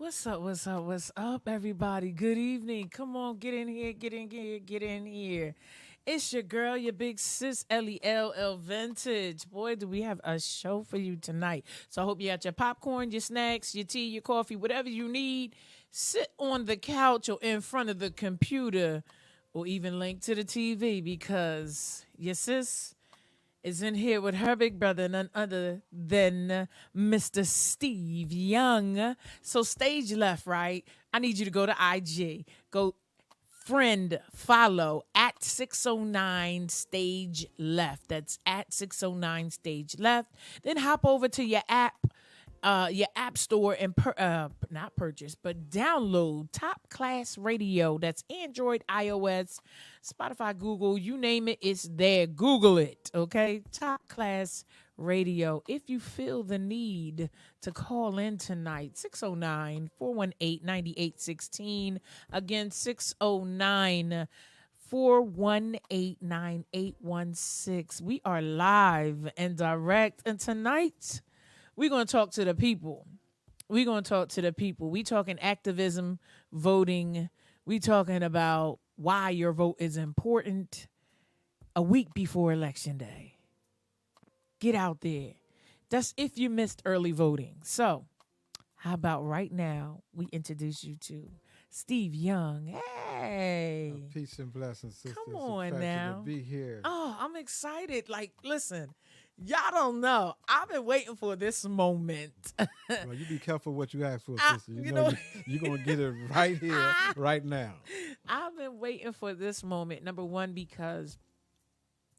What's up? What's up? What's up, everybody? Good evening. Come on, get in here, get in here, get in here. It's your girl, your big sis, Ellie LL Vintage. Boy, do we have a show for you tonight. So I hope you got your popcorn, your snacks, your tea, your coffee, whatever you need. Sit on the couch or in front of the computer or even link to the TV because your sis is in here with her big brother, none other than Mr. Steve Young. So stage left, right? I need you to go to IG. Go friend, follow at 609 stage left. That's at 609 stage left. Then hop over to your app store and not purchase, but download Top Class Radio. That's Android, iOS, Spotify, Google, you name it, it's there. Google it, okay? Top Class Radio. If you feel the need to call in tonight, 609 418 9816. Again, 609 418 9816. We are live and direct. And tonight, we're going to talk to the people. We're going to talk to the people. We talking activism, voting. We talking about why your vote is important a week before Election Day. Get out there. That's if you missed early voting. So, how about right now we introduce you to Steve Young. Hey. Peace and blessings, sister. Come It's a on pleasure now. to be here. Oh, I'm excited. Like, listen, y'all don't know. I've been waiting for this moment. Well, you be careful what you ask for, I- sister. you know- You're going to get it right here, right now. I've been waiting for this moment. Number one, because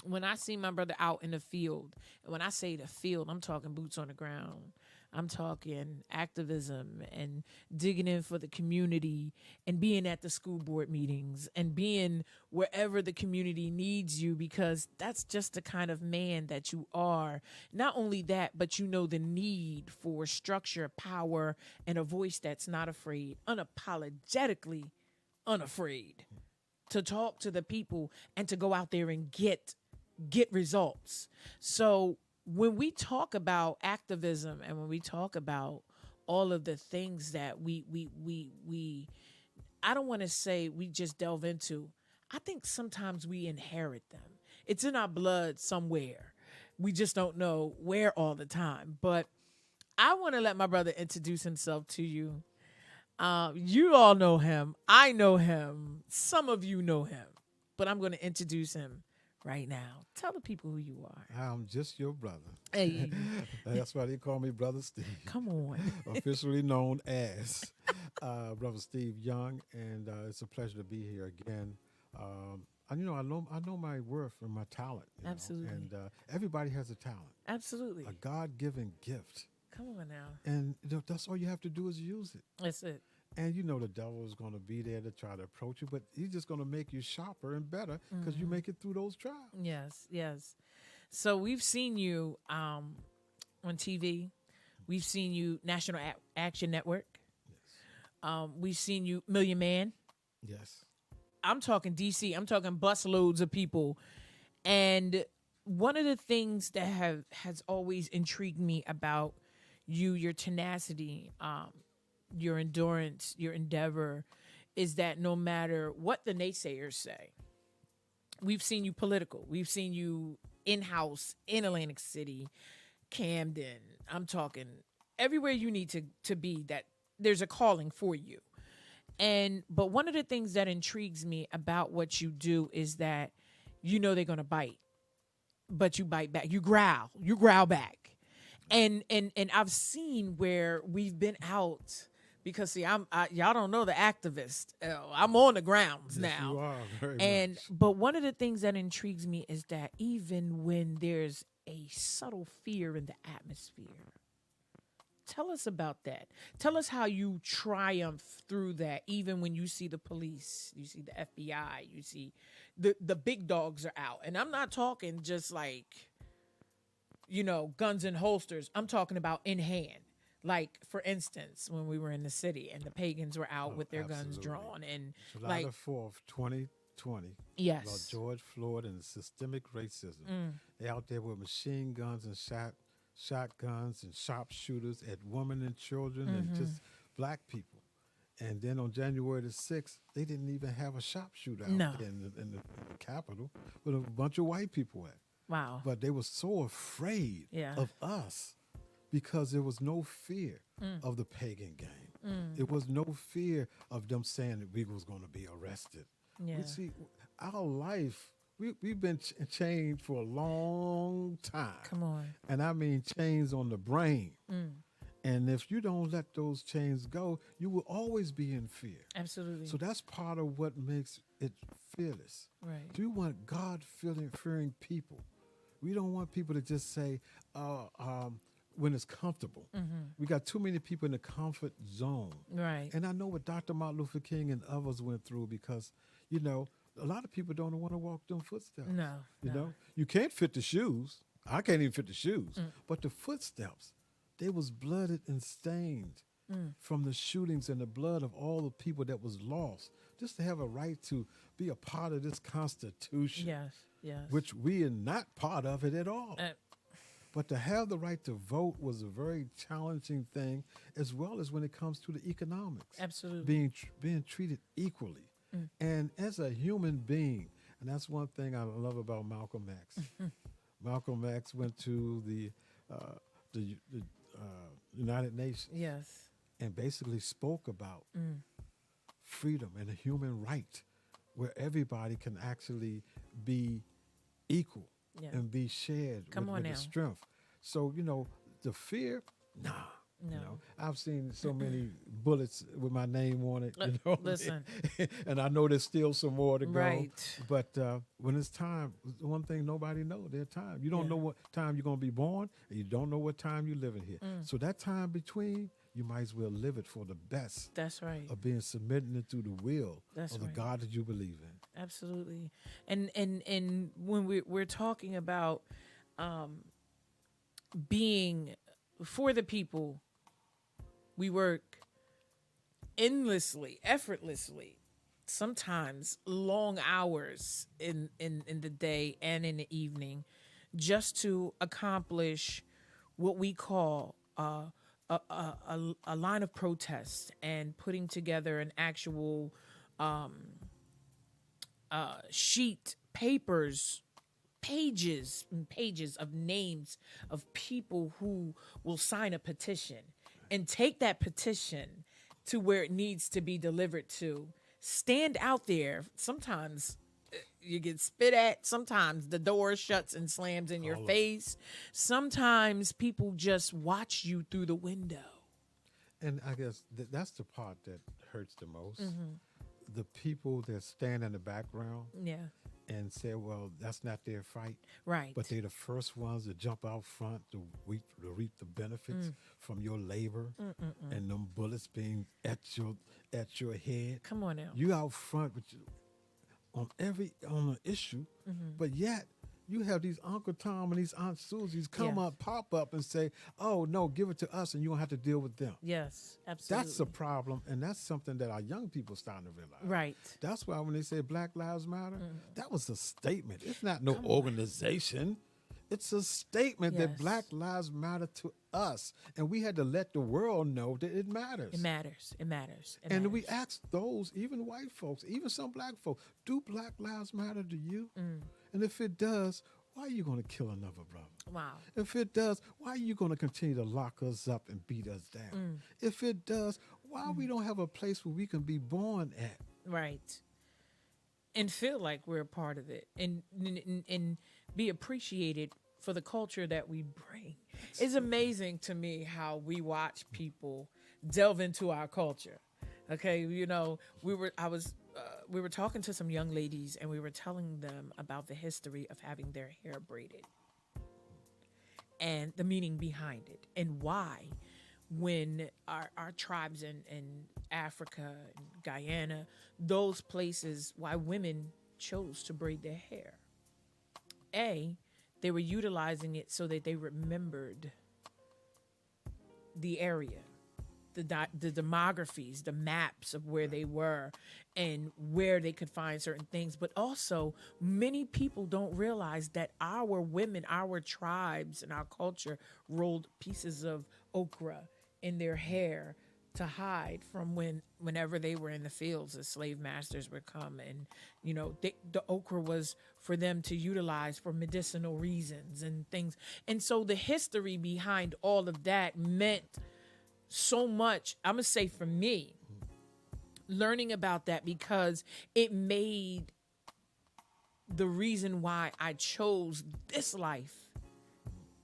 when I see my brother out in the field, and when I say the field, I'm talking boots on the ground. I'm talking activism and digging in for the community and being at the school board meetings and being wherever the community needs you, because that's just the kind of man that you are. Not only that, but you know the need for structure, power, and a voice that's not afraid, unapologetically unafraid to talk to the people and to go out there and get results. So when we talk about activism and when we talk about all of the things that we I don't want to say we just delve into. I think sometimes we inherit them. It's in our blood somewhere. We just don't know where all the time. But I want to let my brother introduce himself to you. You all know him. I know him. Some of you know him. But I'm going to introduce him right now. Tell the people who you are. I'm just your brother. Hey, That's why they call me Brother Steve. come on. Officially known as Brother Steve Young, and it's a pleasure to be here again. I know my worth and my talent. Absolutely. And everybody has a talent, Absolutely. a God-given gift. Come on now. And that's all you have to do is use it. That's it. And you know the devil is going to be there to try to approach you, but he's just going to make you sharper and better because you make it through those trials. Yes, yes. So we've seen you on TV. We've seen you National Action Network. We've seen you Million Man. Yes. I'm talking DC. I'm talking busloads of people. And one of the things that has always intrigued me about you, your tenacity, your endurance, your endeavor, is that no matter what the naysayers say, we've seen you political. We've seen you in-house in Atlantic City, Camden. I'm talking everywhere you need to be, that there's a calling for you. But one of the things that intrigues me about what you do is that you know they're going to bite, but you bite back. You growl back. And I've seen where we've been out, because see, y'all don't know the activist. I'm on the grounds Yes, now. you are very And much. but one of the things that intrigues me is that even when there's a subtle fear in the atmosphere, tell us about that. Tell us how you triumph through that, even when you see the police, you see the FBI, you see the big dogs are out. And I'm not talking just like, guns and holsters. I'm talking about in hand. Like, for instance, when we were in the city and the pagans were out with their guns absolutely. drawn, and July the 4th, 2020. About yes, George Floyd and systemic racism. They out there with machine guns and shotguns and sharpshooters at women and children and just black people. And then on January the 6th, they didn't even have a shop shootout No. in the Capitol with a bunch of white people at. Wow. But they were so afraid Yeah. of us because there was no fear of the pagan game. It was no fear of them saying that we was going to be arrested. Yeah. We see, our life, we've been chained for a long time. Come on. And I mean chains on the brain. And if you don't let those chains go, you will always be in fear. Absolutely. So that's part of what makes it fearless. Right. We want God-fearing people. We don't want people to just say, when it's comfortable. We got too many people in the comfort zone. Right. And I know what Dr. Martin Luther King and others went through because, you know, a lot of people don't want to walk them footsteps. No. You no. know, you can't fit the shoes. I can't even fit the shoes. But the footsteps, they was blooded and stained from the shootings and the blood of all the people that was lost. Just to have a right to be a part of this Constitution, Yes. Yes. which we are not part of it at all. Uh, But to have the right to vote was a very challenging thing, as well as when it comes to the economics. Absolutely. Being treated equally. And as a human being, and that's one thing I love about Malcolm X. Malcolm X went to the United Nations Yes. and basically spoke about freedom and a human right where everybody can actually be equal Yeah. and be shared Come on with the now. strength. So, you know, the fear, nah. No. You know, I've seen so many bullets with my name on it. You know, Listen. and I know there's still some more to go. Right. But when it's time, one thing nobody knows, their time. You don't Yeah. know what time you're going to be born, and you don't know what time you're living here. So that time between, you might as well live it for the best That's right. of being submitting it to the will That's of the right. God that you believe in. Absolutely. And when we're talking about being for the people, we work endlessly, effortlessly, sometimes long hours in the day and in the evening, just to accomplish what we call a line of protest and putting together an actual sheet, papers, pages and pages of names of people who will sign a petition and take that petition to where it needs to be delivered to. Stand out there. Sometimes you get spit at. Sometimes the door shuts and slams in your face. Sometimes people just watch you through the window. And I guess that's the part that hurts the most. The people that stand in the background Yeah. and say, well, that's not their fight. Right. But they're the first ones to jump out front to reap the benefits from your labor and them bullets being at your head. Come on now. You out front with on an issue, but yet you have these Uncle Tom and these Aunt Susies come Yes. up, pop up and say, oh, no, give it to us and you don't have to deal with them. Yes, absolutely. That's a problem, and that's something that our young people starting to realize. Right. That's why when they say Black Lives Matter, that was a statement. It's not no organization. It's a statement that Yes. Black Lives Matter to us, and we had to let the world know that it matters. It matters. It matters. It And matters. we asked those, even white folks, even some black folks, do Black Lives matter to you? And if it does, why are you going to kill another brother? Wow. If it does, why are you going to continue to lock us up and beat us down? If it does, why we don't have a place where we can be born at? Right. And feel like we're a part of it and be appreciated for the culture that we bring. It's amazing to me how we watch people delve into our culture. Okay, you know, we were talking to some young ladies and we were telling them about the history of having their hair braided and the meaning behind it and why when our tribes in Africa and Guyana, those places, why women chose to braid their hair. They were utilizing it so that they remembered the area, the demographies, the maps of where they were and where they could find certain things. But also, many people don't realize that our women, our tribes and our culture rolled pieces of okra in their hair to hide from whenever they were in the fields, the slave masters would come, and the okra was for them to utilize for medicinal reasons and things. And so the history behind all of that meant so much. I'm gonna say for me, learning about that, because it made the reason why I chose this life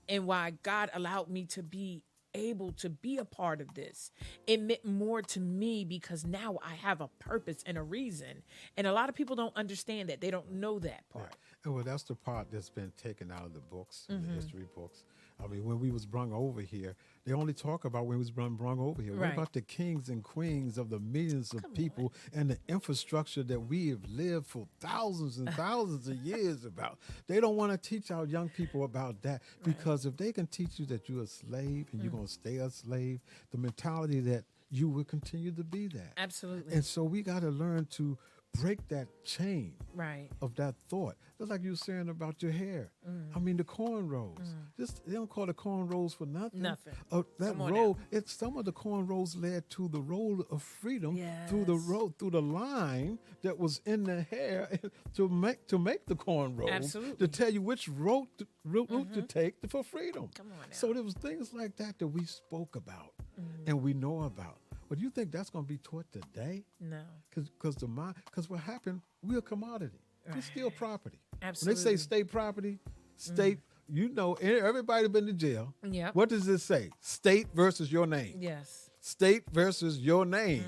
and why God allowed me to be able to be a part of this. It meant more to me because now I have a purpose and a reason. And a lot of people don't understand that. They don't know that part. And well, that's the part that's been taken out of the books, the history books. I mean, when we was brung over here, they only talk about when we was brung over here. Right. What about the kings and queens of the millions of people and the infrastructure that we have lived for thousands and thousands of years about? They don't want to teach our young people about that, because if they can teach you that you're a slave and you're going to stay a slave, the mentality that you will continue to be that. Absolutely. And so we got to learn to break that chain Right. of that thought. Just like you were saying about your hair. I mean, the cornrows. They don't call it cornrows for nothing. Nothing. That Come on road, some of the cornrows led to the road of freedom through the Yes. road, through the line that was in the hair to make the cornrows. Absolutely. To tell you which route to take for freedom. Come on now. So there was things like that we spoke about and we know about. But you think that's going to be taught today? No. Because what happened, we're a commodity. We're still property. When they Absolutely. say state property, state, everybody been to jail. Yep. What does it say? State versus your name. Yes. State versus your name.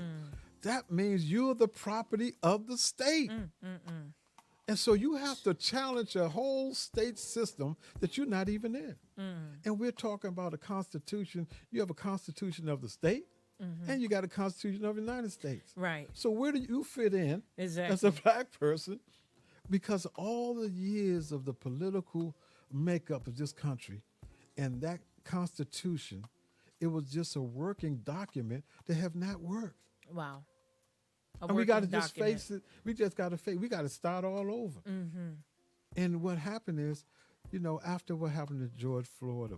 That means you're the property of the state. And so you have to challenge a whole state system that you're not even in. And we're talking about a constitution. You have a constitution of the state, and you got a constitution of the United States. Right. So where do you fit in Exactly. as a black person? Because all the years of the political makeup of this country and that constitution, it was just a working document that have not worked. Wow. And we got to just face it. We just got to face. We got to start all over. And what happened is, after what happened to George Floyd,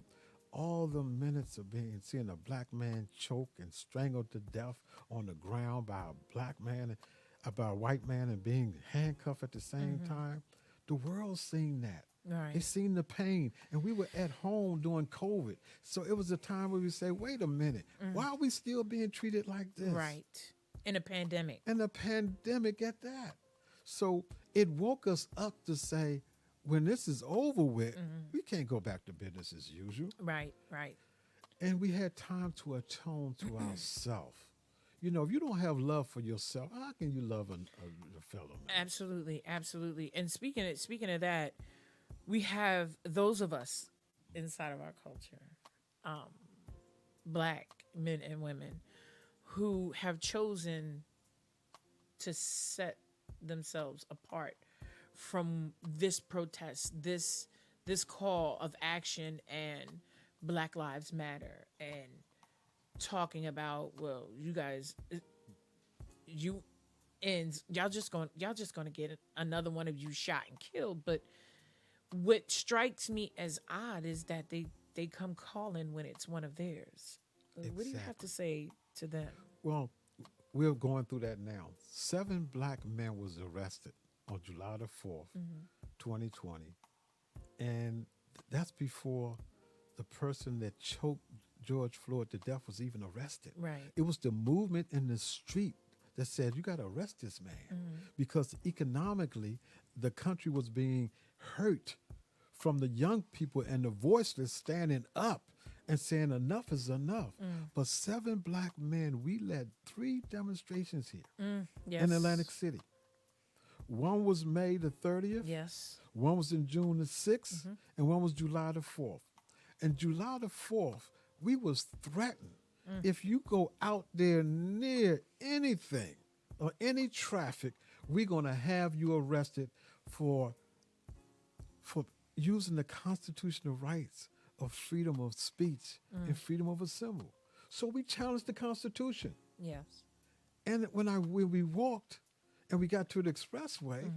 all the minutes of seeing a black man choked and strangled to death on the ground by a black man, by a white man, and being handcuffed at the same time, the world seen that. Right. They seen the pain, and we were at home during COVID. So it was a time where we say, wait a minute, why are we still being treated like this? Right. In a pandemic. And the pandemic at that. So it woke us up to say, when this is over with, we can't go back to business as usual. Right. Right. And we had time to atone to ourselves. If you don't have love for yourself, how can you love a fellow man? Absolutely. Absolutely. And speaking of that, we have those of us inside of our culture, black men and women, who have chosen to set themselves apart from this protest, this call of action and Black Lives Matter, and talking about, well, you guys, y'all just gonna get another one of you shot and killed. But what strikes me as odd is that they come calling when it's one of theirs. What do you have to say to them? Well, we're going through that now. 7 black men was arrested on July the 4th, 2020. And that's before the person that choked George Floyd to death was even arrested. Right. It was the movement in the street that said, you got to arrest this man. Because economically, the country was being hurt from the young people and the voiceless standing up and saying enough is enough. But 7 black men, we led 3 demonstrations here Yes. in Atlantic City. One was May the 30th. Yes. One was in June the 6th, and one was July the 4th. And July the 4th, we was threatened. If you go out there near anything or any traffic, we're going to have you arrested for using the constitutional rights of freedom of speech and freedom of assembly. So we challenged the Constitution. Yes. And when we walked and we got to the expressway,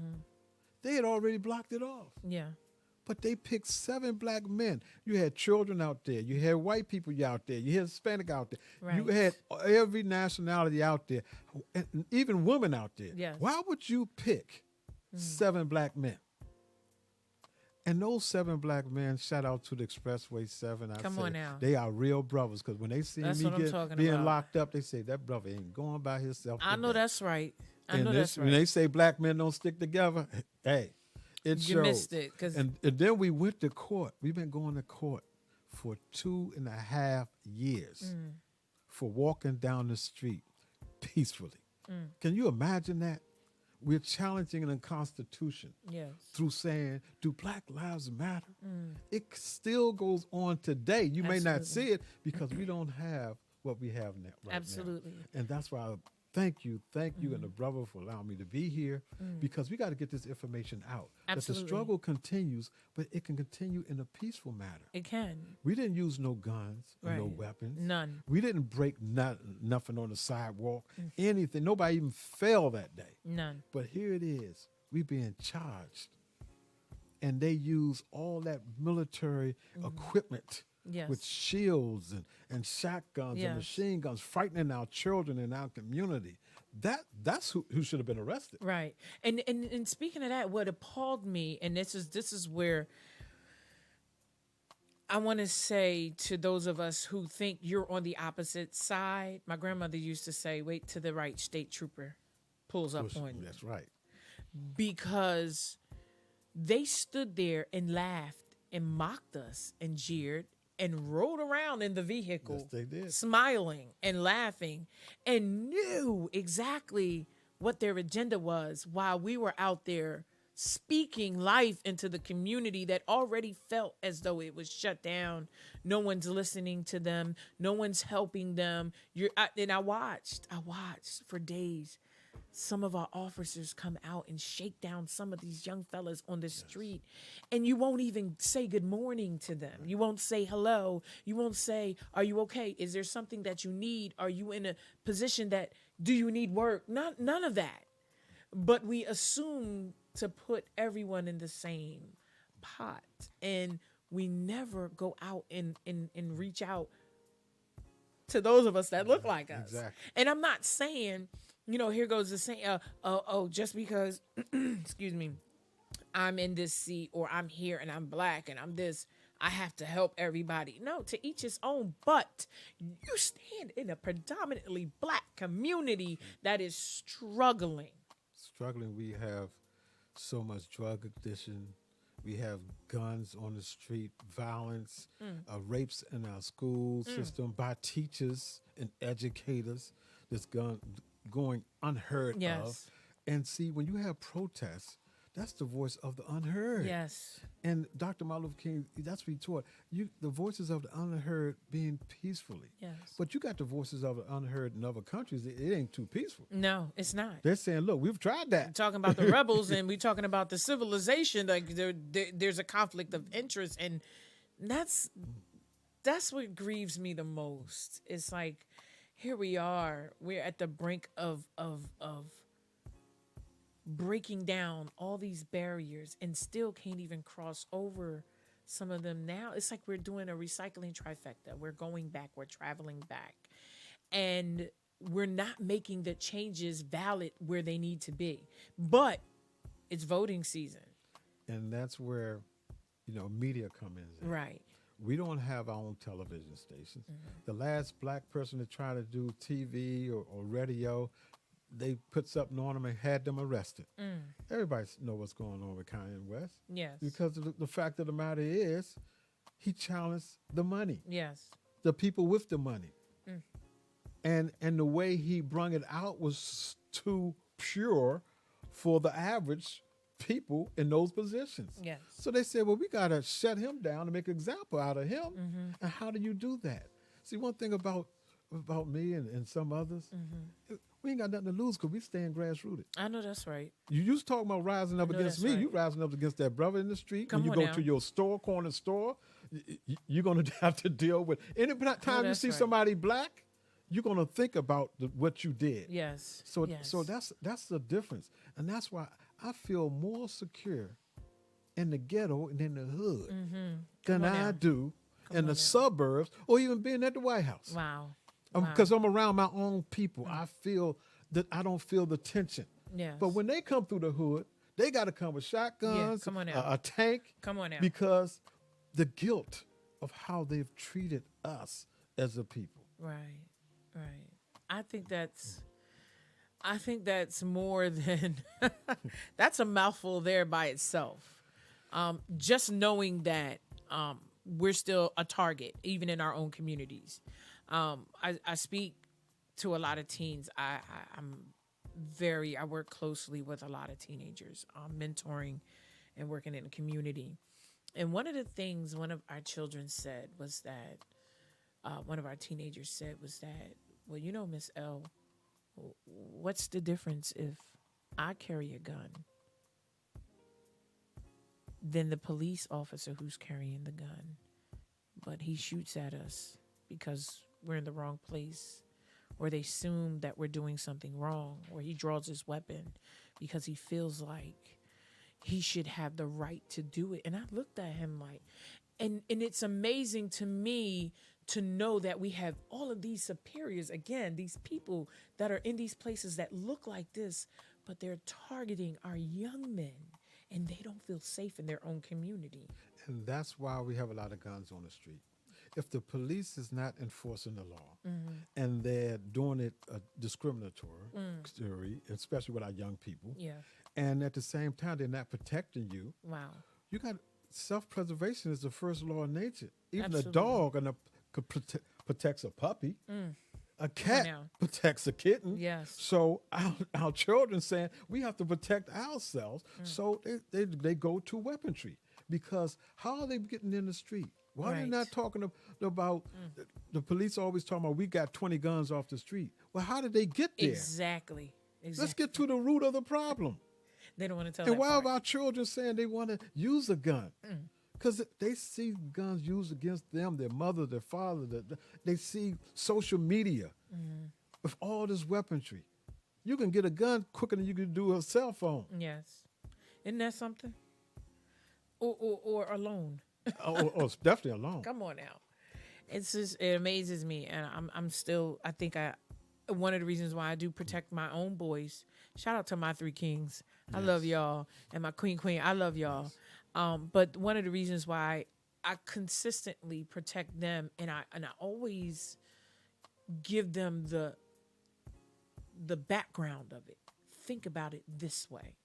they had already blocked it off. Yeah. But they picked 7 black men. You had children out there. You had white people out there. You had Hispanic out there. Right. You had every nationality out there, and even women out there. Yes. Why would you pick 7 black men? And those 7 black men, shout out to the Expressway 7. Come on now. They are real brothers, because when they see That's me what I'm talking being about. locked up, they say, that brother ain't going by himself. I know today." that's right. I And know this- that's When they right. say black men don't stick together, hey, it You shows. missed it, 'cause- And then we went to court. We've been going to court for 2.5 years for walking down the street peacefully. Can you imagine that? We're challenging the Constitution Yes. through saying, do Black Lives Matter? It still goes on today. You may not Absolutely. see it because we don't have what we have now, right Absolutely. now. And that's why I thank you, and the brother for allowing me to be here, because we got to get this information out. Absolutely. That the struggle continues, but it can continue in a peaceful manner. It can. We didn't use no guns or no Right. weapons. None. We didn't break nothing on the sidewalk, anything. Nobody even fell that day. None. But here it is. We being charged. And they use all that military equipment Yes. with shields and shotguns Yes. and machine guns, frightening our children in our community. That's who should have been arrested. Right. And speaking of that, what appalled me, and this is where I want to say to those of us who think you're on the opposite side, my grandmother used to say, wait till the right state trooper pulls up on you. That's right. Because they stood there and laughed and mocked us and jeered and rode around in the vehicle, Yes, they did. smiling and laughing, and knew exactly what their agenda was while we were out there speaking life into the community that already felt as though it was shut down. No one's listening to them. No one's helping them. I watched for days some of our officers come out and shake down some of these young fellas on the street, and you won't even say good morning to them. You won't say hello. You won't say, are you okay? Is there something that you need? Are you in a position that, do you need work? None of that. But we assume to put everyone in the same pot, and we never go out and reach out to those of us that look like us. Exactly. And I'm not saying, here goes the saying, just because, excuse me, I'm in this seat or I'm here and I'm black and I'm this, I have to help everybody. No, to each his own. But you stand in a predominantly black community that is struggling. We have so much drug addiction. We have guns on the street, violence, rapes in our school system by teachers and educators. This going unheard Yes. of. And see, when you have protests, that's the voice of the unheard. Yes. And Dr. Martin Luther King, that's what he taught. The voices of the unheard being peacefully. Yes. But you got the voices of the unheard in other countries. It ain't too peaceful. No, it's not. They're saying, look, we've tried that. Talking about the rebels and we talking about the civilization, like there's a conflict of interest, and that's what grieves me the most. It's like, here we are, we're at the brink of breaking down all these barriers and still can't even cross over some of them now. It's like we're doing a recycling trifecta. We're going back, we're traveling back, and we're not making the changes valid where they need to be. But it's voting season. And that's where, media come in. Right. We don't have our own television stations. The last black person to try to do TV or radio, they put something on them and had them arrested. Everybody know what's going on with Kanye West. Yes. Because the fact of the matter is, he challenged the money, Yes. the people with the money. And the way he brung it out was too pure for the average people in those positions. Yes. So they said, well, we got to shut him down and make an example out of him. And how do you do that? See, one thing about me and some others, we ain't got nothing to lose because we stand grassrooted. I know that's right. You used to talk about rising up I know against that's me. right. You rising up against that brother in the street. Come when you on go now. to your corner store, you're going to have to deal with. Any time you that's see right. somebody black, you're going to think about what you did. Yes. So yes. that's the difference. And that's why I feel more secure in the ghetto and in the hood Come than on I now. do Come in on the now. suburbs or even being at the White House. Wow. Because I'm around my own people. I feel that I don't feel the tension. Yes. But when they come through the hood, they got to come with shotguns, come on now. a tank, Come on now. because the guilt of how they've treated us as a people. Right. Right. I think that's more than that's a mouthful there by itself. Just knowing that we're still a target, even in our own communities. I speak to a lot of teens. I work closely with a lot of teenagers, mentoring and working in the community. And one of the things one of our children said was that, one of our teenagers said was that, well, you know, Miss L, what's the difference if I carry a gun than the police officer who's carrying the gun, but he shoots at us because we're in the wrong place, or they assume that we're doing something wrong, or he draws his weapon because he feels like he should have the right to do it. And I looked at him like, and it's amazing to me to know that we have all of these superiors, again, these people that are in these places that look like this, but they're targeting our young men and they don't feel safe in their own community. And that's why we have a lot of guns on the street. If the police is not enforcing the law and they're doing it discriminatory, especially with our young people, Yeah. and at the same time they're not protecting you, Wow. you got self-preservation is the first law of nature. Even Absolutely. a dog protects a puppy. A cat now. protects a kitten. Yes. So our children saying we have to protect ourselves. So they go to weaponry, because how are they getting in the street? Why are they Right. not talking about the police always talking about we got 20 guns off the street? Well, how did they get there? Exactly. Let's get to the root of the problem. They don't want to tell And that why part. are our children saying they want to use a gun? Because they see guns used against them, their mother, their father. They see social media with all this weaponry. You can get a gun quicker than you can do a cell phone. Yes. Isn't that something? Or alone. It's definitely alone. Come on now. It amazes me, and I think one of the reasons why I do protect my own boys. Shout out to my 3 kings. I love y'all, and my queen. I love y'all. But one of the reasons why I consistently protect them, and I always give them the background of it. Think about it this way,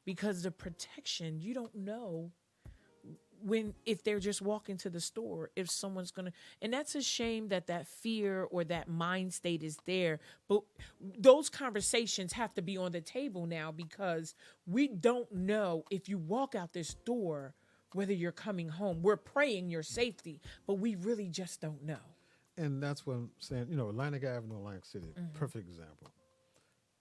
because the protection, you don't know if they're just walking to the store, if someone's gonna, and that's a shame that fear or that mind state is there. But those conversations have to be on the table now, because we don't know if you walk out this door whether you're coming home. We're praying your safety, but we really just don't know. And that's what I'm saying. Atlantic Avenue, Atlantic City, perfect example.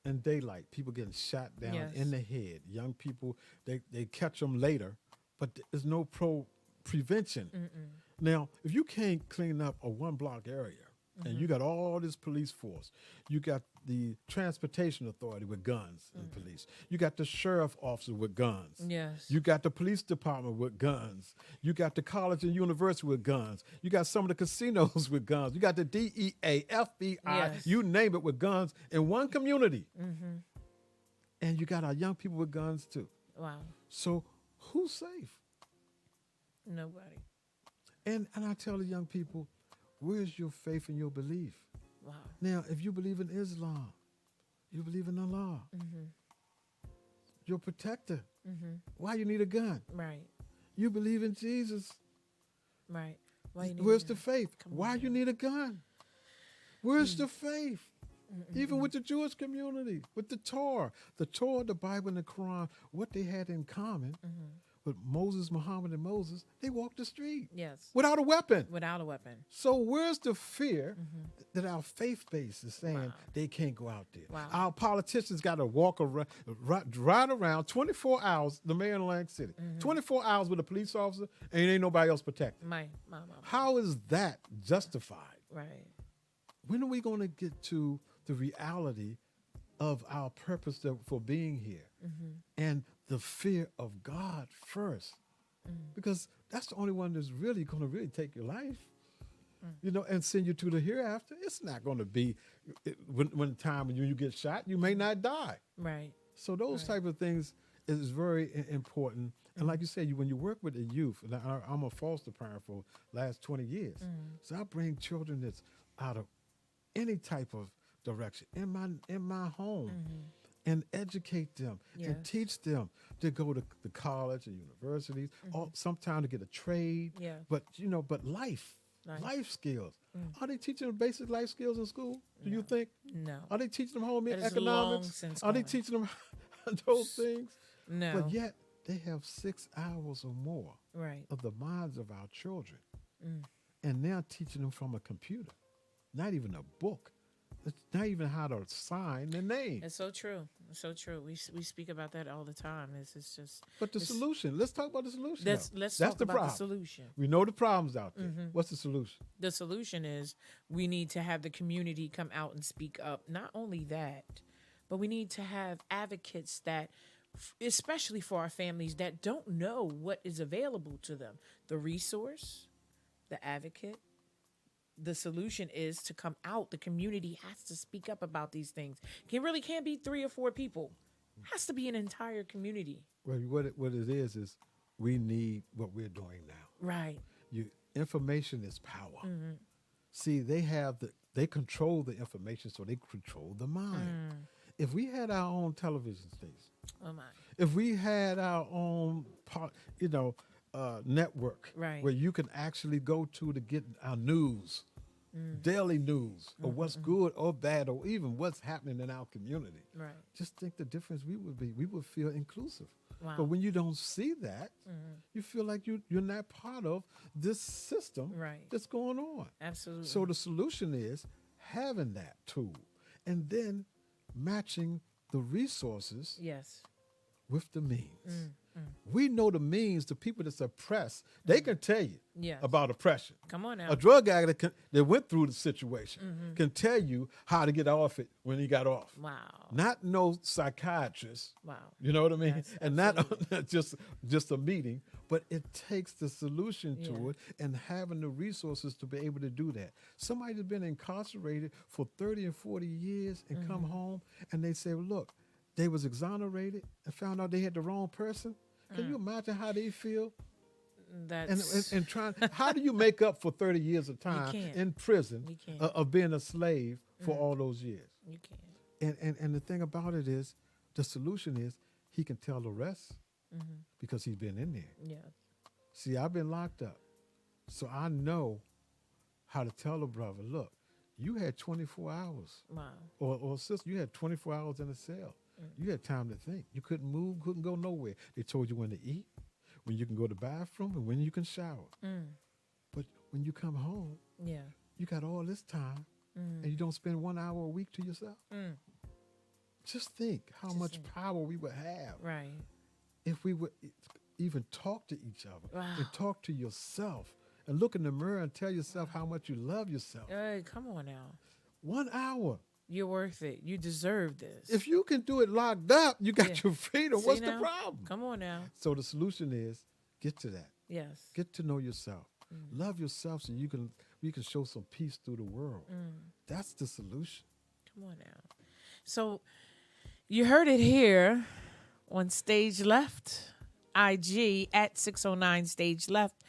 In daylight, people getting shot down Yes. in the head. Young people, they catch them later, but there's no prevention. Now, if you can't clean up a 1-block area, and you got all this police force, you got the transportation authority with guns and police, you got the sheriff officer with guns, Yes. you got the police department with guns, you got the college and university with guns, you got some of the casinos with guns, you got the DEA, FBI, Yes. you name it, with guns in one community. And you got our young people with guns too. Wow. So who's safe? Nobody. And I tell the young people, where's your faith and your belief? Wow. Now, if you believe in Islam, you believe in Allah, your protector, why you need a gun? Right. You believe in Jesus, Right. Why you need where's to- the faith? Come on Why you now. need a gun? Where's the faith? Even with the Jewish community, with the Torah, the Bible, and the Quran, what they had in common with Moses, Muhammad, and Moses, they walked the street Yes. without a weapon. Without a weapon. So where's the fear that our faith base is saying Wow. they can't go out there? Wow. Our politicians got to walk around, ride around 24 hours, the mayor of Atlantic City, 24 hours with a police officer, and ain't nobody else protected. My mama. How is that justified? Right. When are we going to get to the reality of our purpose for being here and the fear of God first, because that's the only one that's really going to really take your life, and send you to the hereafter. It's not going to be when the time when you get shot, you may not die. Right. So those Right. type of things is very important. And like you said, when you work with the youth, and I'm a foster parent for last 20 years, so I bring children that's out of any type of direction in my home, and educate them and Yes. teach them to go to the college and universities, or sometime to get a trade. Yeah. But but life skills. Are they teaching them basic life skills in school? Do you think? No. Are they teaching them home That is economics? long since Are they gone. teaching them those things? No. But yet they have 6 hours or more Right. of the minds of our children, and now teaching them from a computer, not even a book. It's not even how to sign their name. It's so true. It's so true. We speak about that all the time. It's just But the it's- solution. Let's talk about the solution. let's now. let's That's talk the about problem. the solution. We know the problems out there. What's the solution? The solution is we need to have the community come out and speak up. Not only that, but we need to have advocates that, especially for our families that don't know what is available to them. The resource, the advocate, the solution is to come out. The community has to speak up about these things. It really can't be 3 or 4 people. It has to be an entire community. Well, what it is we need what we're doing now. Right. Information is power. See, they control the information, so they control the mind. If we had our own television station, Oh my. if we had our own network, Right. where you can actually go to get our news, daily news, or what's good or bad, or even what's happening in our community. Right. Just think the difference we would be. We would feel inclusive. Wow. But when you don't see that, you feel like you're not part of this system Right. that's going on. Absolutely. So the solution is having that tool, and then matching the resources yes. with the means. We know the means. The people that's oppressed, they can tell you Yes. about oppression. Come on now. A drug addict that went through the situation can tell you how to get off it when he got off. Wow. Not no psychiatrist. Wow. You know what I mean? Yes, and not just a meeting, but it takes the solution to Yeah. it and having the resources to be able to do that. Somebody that's been incarcerated for 30 and 40 years and come home and they say, well, look, they was exonerated and found out they had the wrong person. Can you imagine how they feel? That's And trying, how do you make up for 30 years of time can't. in prison You can't. of being a slave for all those years? you can't. And the thing about it is, the solution is he can tell the rest because he's been in there. Yeah. See, I've been locked up, so I know how to tell a brother, look, you had 24 hours, Wow. or sister, you had 24 hours in a cell. You had time to think. You couldn't move, couldn't go nowhere. They told you when to eat, when you can go to the bathroom, and when you can shower. But when you come home, Yeah. you got all this time, and you don't spend 1 hour a week to yourself. Just think how Just much think. power we would have Right. if we would even talk to each other Wow. and talk to yourself and look in the mirror and tell yourself how much you love yourself. Hey, come on now. 1 hour. You're worth it. You deserve this. If you can do it locked up, you got Yeah. your freedom. See What's now? the problem? Come on now. So the solution is get to that. Yes. Get to know yourself. Love yourself so you can show some peace through the world. That's the solution. Come on now. So you heard it here on Stage Left, IG at 609 Stage Left.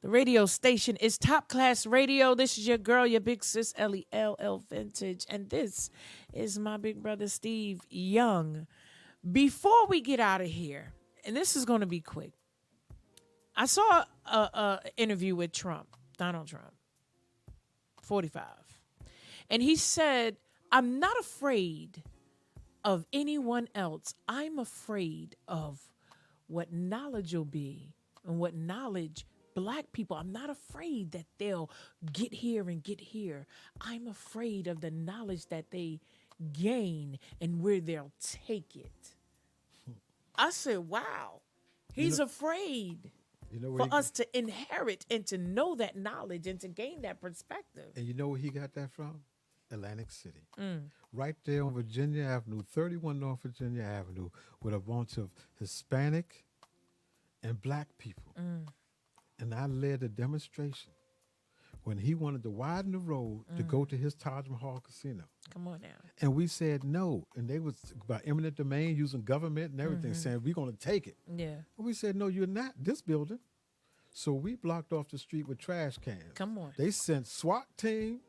The radio station is Top Class Radio. This is your girl, your big sis, LELL Vintage. And this is my big brother, Steve Young. Before we get out of here, and this is going to be quick, I saw a interview with Trump, Donald Trump, 45. And he said, I'm not afraid of anyone else. I'm afraid of what knowledge will be and what knowledge Black people, I'm not afraid that they'll get here and get here. I'm afraid of the knowledge that they gain and where they'll take it. I said, wow, he's afraid You know where for us to inherit and to know that knowledge and to gain that perspective. and you know where he got that from? Atlantic City, Mm. right there on Virginia Avenue, 31 North Virginia Avenue, with a bunch of Hispanic and black people. Mm. And I led a demonstration when he wanted to widen the road to go to his Taj Mahal casino. Come on now. And we said no. And they was about eminent domain, using government and everything, saying we're going to take it. Yeah. And we said, no, you're not this building. So we blocked off the street with trash cans. Come on. They sent SWAT team.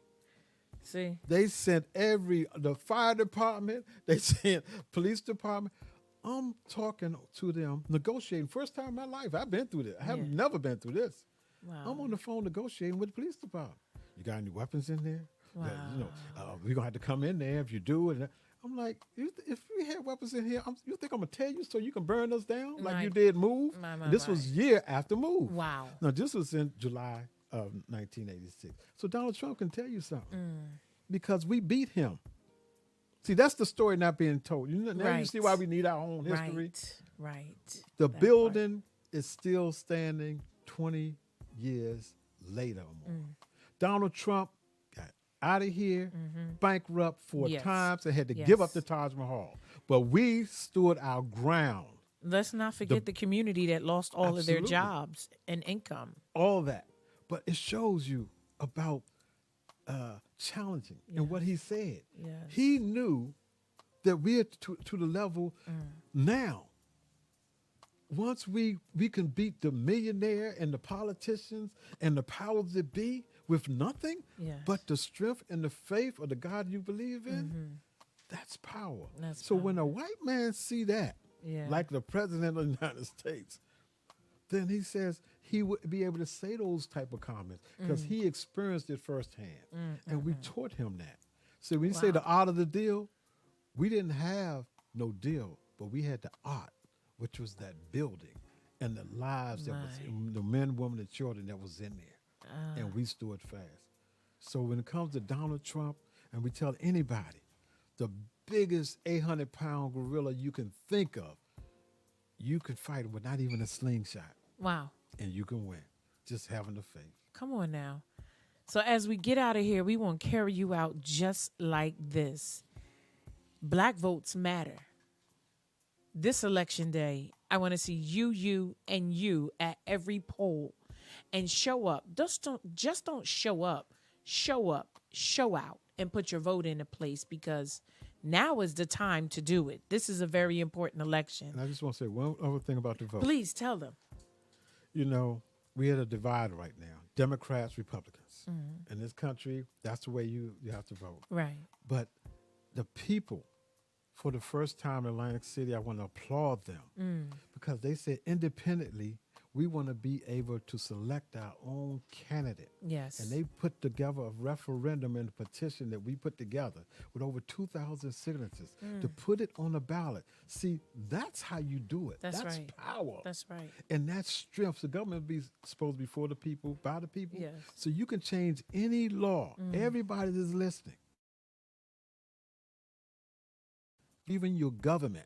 See? They sent the fire department. They sent police department. I'm talking to them, negotiating. First time in my life, I've been through this. I have Yeah. never been through this. Wow. I'm on the phone negotiating with the police department. You got any weapons in there? Wow. We're going to have to come in there if you do. And I'm like, if we had weapons in here, you think I'm going to tell you so you can burn us down like you did Move? This was year after Move. Wow. Now, this was in July of 1986. So Donald Trump can tell you something because we beat him. See, that's the story not being told. Now you see why we need our own history. Right. The building is still standing 20 years later or more. Donald Trump got out of here, bankrupt 4 times, and had to give up the Taj Mahal. But we stood our ground. Let's not forget the community that lost all of their jobs and income. All that. But it shows you about challenging and what he said. Yes. He knew that we're to the level now. Once we can beat the millionaire and the politicians and the powers that be with nothing but the strength and the faith of the God you believe in, that's power. So when a white man see that, like the president of the United States, then he says he would be able to say those type of comments because he experienced it firsthand. And we taught him that. So when you say the art of the deal, we didn't have no deal, but we had the art, which was that building and the lives that was, the men, women, and children that was in there. And we stood fast. So when it comes to Donald Trump, and we tell anybody, the biggest 800-pound gorilla you can think of, you could fight him with not even a slingshot. Wow. And you can win, just having the faith. Come on now. So as we get out of here, we want to carry you out just like this. Black votes matter. This election day, I want to see you, and you at every poll and show up. Just don't show up. Show up, show out, and put your vote into place because now is the time to do it. This is a very important election. And I just want to say one other thing about the vote. Please tell them. You know, we had a divide right now, Democrats, Republicans. In this country, that's the way you have to vote. Right. But the people, for the first time in Atlantic City, I want to applaud them because they said independently, we want to be able to select our own candidate. Yes. And they put together a referendum and a petition that we put together with over 2,000 signatures to put it on the ballot. See, that's how you do it. That's right. Power. That's right. And that's strength. The government be supposed to be for the people, by the people. Yes. So you can change any law. Everybody is listening. Even your government.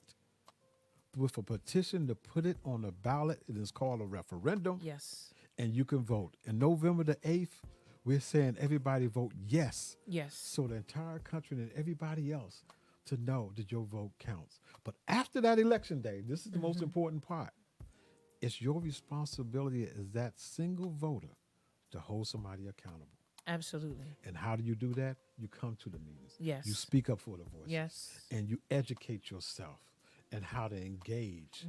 With a petition to put it on the ballot, it is called a referendum. Yes. And you can vote. And November the 8th, we're saying everybody vote yes. Yes. So the entire country and everybody else to know that your vote counts. But after that election day, this is the most important part. It's your responsibility as that single voter to hold somebody accountable. Absolutely. And how do you do that? You come to the meetings. Yes. You speak up for the voices. Yes. And you educate yourself and how to engage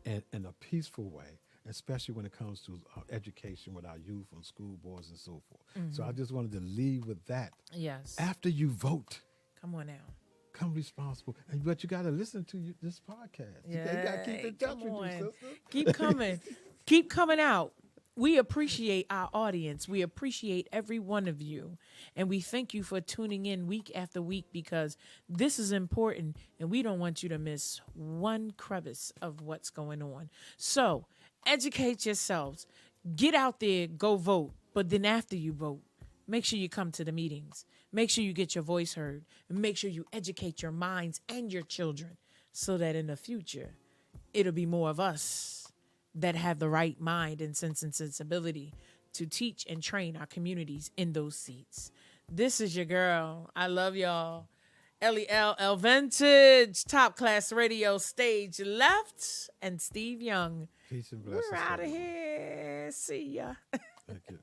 in a peaceful way, especially when it comes to education with our youth on school boards and so forth. So I just wanted to leave with that. Yes. After you vote, Come on now. come responsible. But you got to listen to this podcast. You got to keep in touch with you, sister. Keep coming. Keep coming out. We appreciate our audience. We appreciate every one of you. And we thank you for tuning in week after week because this is important and we don't want you to miss one crevice of what's going on. So educate yourselves. Get out there, go vote. But then after you vote, make sure you come to the meetings. Make sure you get your voice heard. And make sure you educate your minds and your children so that in the future, it'll be more of us that have the right mind and sense and sensibility to teach and train our communities in those seats. This is your girl. I love y'all. LEL Vintage, Top Class Radio, stage left, and Steve Young. Peace and blessings. We're out of here. See ya. Thank you.